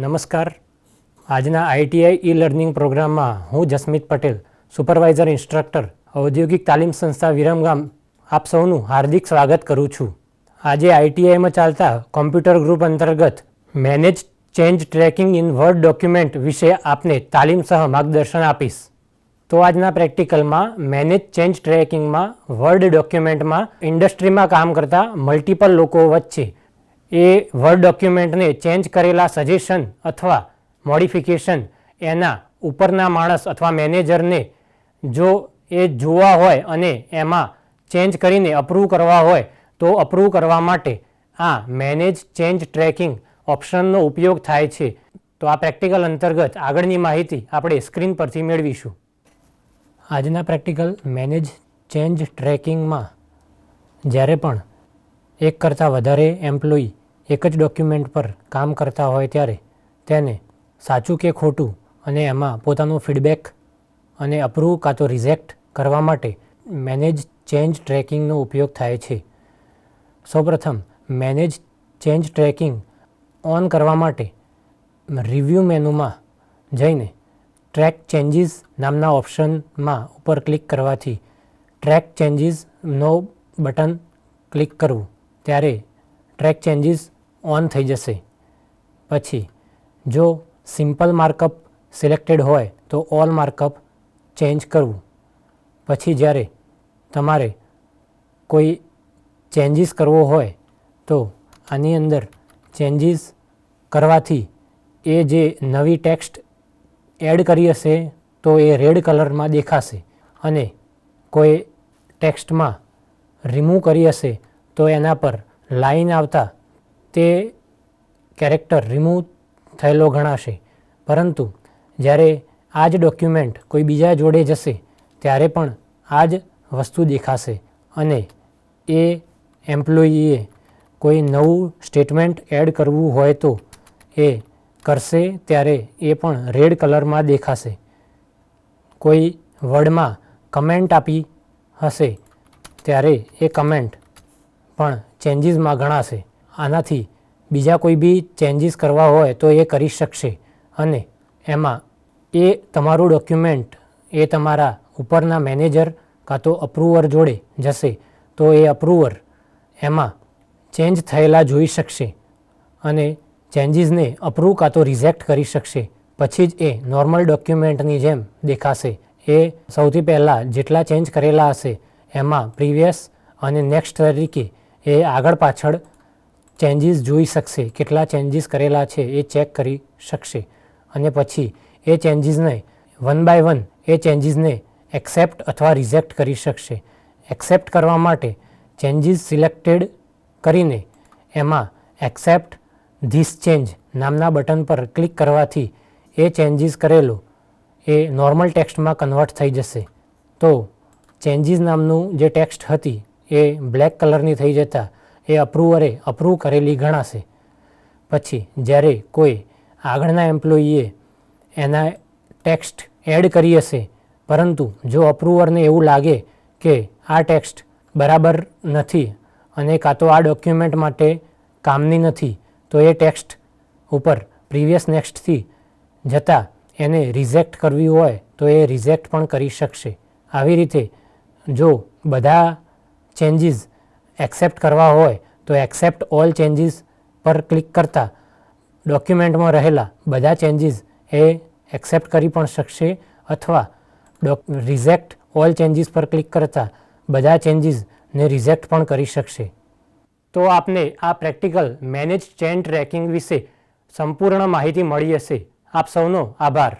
નમસ્કાર. આજના ITI e learning પ્રોગ્રામમાં હું જસ્મિત પટેલ, સુપરવાઇઝર ઇન્સ્ટ્રક્ટર, ઔદ્યોગિક તાલીમ સંસ્થા વિરમગામ આપ સૌનું હાર્દિક સ્વાગત કરું છું. આજે આઈટીઆઈમાં ચાલતા કોમ્પ્યુટર ગ્રુપ અંતર્ગત manage change tracking in word document વિશે આપને તાલીમ સહ માર્ગદર્શન આપીશ. તો આજના પ્રેક્ટિકલમાં મેનેજ ચેન્જ ટ્રેકિંગમાં વર્ડ ડોક્યુમેન્ટમાં ઇન્ડસ્ટ્રીમાં કામ કરતા મલ્ટિપલ લોકો વચ્ચે એ વર્ડ ડોક્યુમેન્ટને ચેન્જ કરેલા સજેશન અથવા મોડિફિકેશન એના ઉપરના માણસ અથવા મેનેજરને જો એ જોવા હોય અને એમાં ચેન્જ કરીને અપ્રૂવ કરવા હોય તો અપ્રૂવ કરવા માટે આ મેનેજ ચેન્જ ટ્રેકિંગ ઓપ્શનનો ઉપયોગ થાય છે. તો આ પ્રેક્ટિકલ અંતર્ગત આગળની માહિતી આપણે સ્ક્રીન પરથી મેળવીશું. આજના પ્રેક્ટિકલ મેનેજ ચેન્જ ટ્રેકિંગમાં જ્યારે પણ એક કરતાં વધારે એમ્પ્લોયી એક જ ડોક્યુમેન્ટ પર કામ કરતા હોય ત્યારે તેને સાચું કે ખોટું અને એમાં પોતાનું ફીડબેક અને અપ્રૂવ કાં તો રિજેક્ટ કરવા માટે મેનેજ ચેન્જ ટ્રેકિંગનો ઉપયોગ થાય છે. સૌપ્રથમ મેનેજ ચેન્જ ટ્રેકિંગ ઓન કરવા માટે રિવ્યૂ મેનુમાં જઈને ટ્રેક ચેન્જીસ નામના ઓપ્શનમાં ઉપર ક્લિક કરવાથી ટ્રેક ચેન્જીસનો બટન ક્લિક કરવું ત્યારે ટ્રેક ચેન્જીસ ઓન થઈ જશે. પછી જો સિમ્પલ માર્કઅપ સિલેક્ટેડ હોય તો ઓલ માર્કઅપ ચેન્જ કરવું. પછી જ્યારે તમારે કોઈ ચેન્જીસ કરવો હોય તો આની અંદર ચેન્જીસ કરવાથી એ જે નવી ટેક્સ્ટ એડ કરી હશે તો એ રેડ કલરમાં દેખાશે અને કોઈ ટેક્સ્ટમાં રિમૂવ કરી હશે તો એના પર લાઈન આવતા તે કેરેક્ટર રિમૂવ થયેલો ગણાશે. પરંતુ જ્યારે આ જ ડોક્યુમેન્ટ કોઈ બીજા જોડે જશે ત્યારે પણ આ જ વસ્તુ દેખાશે અને એ એમ્પ્લોયીએ કોઈ નવું સ્ટેટમેન્ટ એડ કરવું હોય તો એ કરશે ત્યારે એ પણ રેડ કલરમાં દેખાશે. કોઈ વર્ડમાં કમેન્ટ આપી હશે ત્યારે એ કમેન્ટ પણ ચેન્જીસમાં ગણાશે. આનાથી બીજા કોઈ બી ચેન્જીસ કરવા હોય તો એ કરી શકશે અને એમાં એ તમારું ડોક્યુમેન્ટ એ તમારા ઉપરના મેનેજર કાં તો અપ્રૂવર જોડે જશે તો એ અપ્રૂવર એમાં ચેન્જ થયેલા જોઈ શકશે અને ચેન્જીસને અપ્રૂવ કાં તો રિજેક્ટ કરી શકશે. પછી જ એ નોર્મલ ડોક્યુમેન્ટની જેમ દેખાશે. એ સૌથી પહેલાં જેટલા ચેન્જ કરેલા હશે એમાં પ્રીવિયસ અને નેક્સ્ટ તરીકે એ આગળ પાછળ ચેન્જીસ જોઈ શકશે. કેટલા ચેન્જીસ કરેલા છે એ ચેક કરી શકશે અને પછી એ ચેન્જીસને વન બાય વન એ ચેન્જીસને એક્સેપ્ટ અથવા રિજેક્ટ કરી શકશે. એક્સેપ્ટ કરવા માટે ચેન્જીસ સિલેક્ટેડ કરીને એમાં એક્સેપ્ટ ધીસ ચેન્જ નામના બટન પર ક્લિક કરવાથી એ ચેન્જીસ કરેલો એ નોર્મલ ટેક્સ્ટમાં કન્વર્ટ થઈ જશે. તો ચેન્જીસ નામનું જે ટેક્સ્ટ હતી એ બ્લેક કલરની થઈ જતાં એ અપ્રૂવરે અપ્રૂવ કરેલી ગણાશે. પછી જ્યારે કોઈ આગળના એમ્પ્લોયીએ એના ટેક્સ્ટ એડ કરી હશે પરંતુ જો અપ્રૂવરને એવું લાગે કે આ ટેક્સ્ટ બરાબર નથી અને કાં તો આ ડોક્યુમેન્ટ માટે કામની નથી તો એ ટેક્સ્ટ ઉપર પ્રીવિયસ નેક્સ્ટથી જતાં એને રિજેક્ટ કરવી હોય તો એ રિજેક્ટ પણ કરી શકશે. આવી રીતે જો બધા ચેન્જીસ એક્સેપ્ટ કરવા હોય તો એક્સેપ્ટ ઓલ ચેન્જીસ પર ક્લિક કરતાં ડોક્યુમેન્ટમાં રહેલા બધા ચેન્જીસ એ એક્સેપ્ટ કરી પણ શકશે અથવા રિજેક્ટ ઓલ ચેન્જીસ પર ક્લિક કરતાં બધા ચેન્જીસને રિજેક્ટ પણ કરી શકશે. તો આપને આ પ્રેક્ટિકલ મેનેજ ચેન્જ ટ્રેકિંગ વિશે સંપૂર્ણ માહિતી મળી હશે. આપ સૌનો આભાર.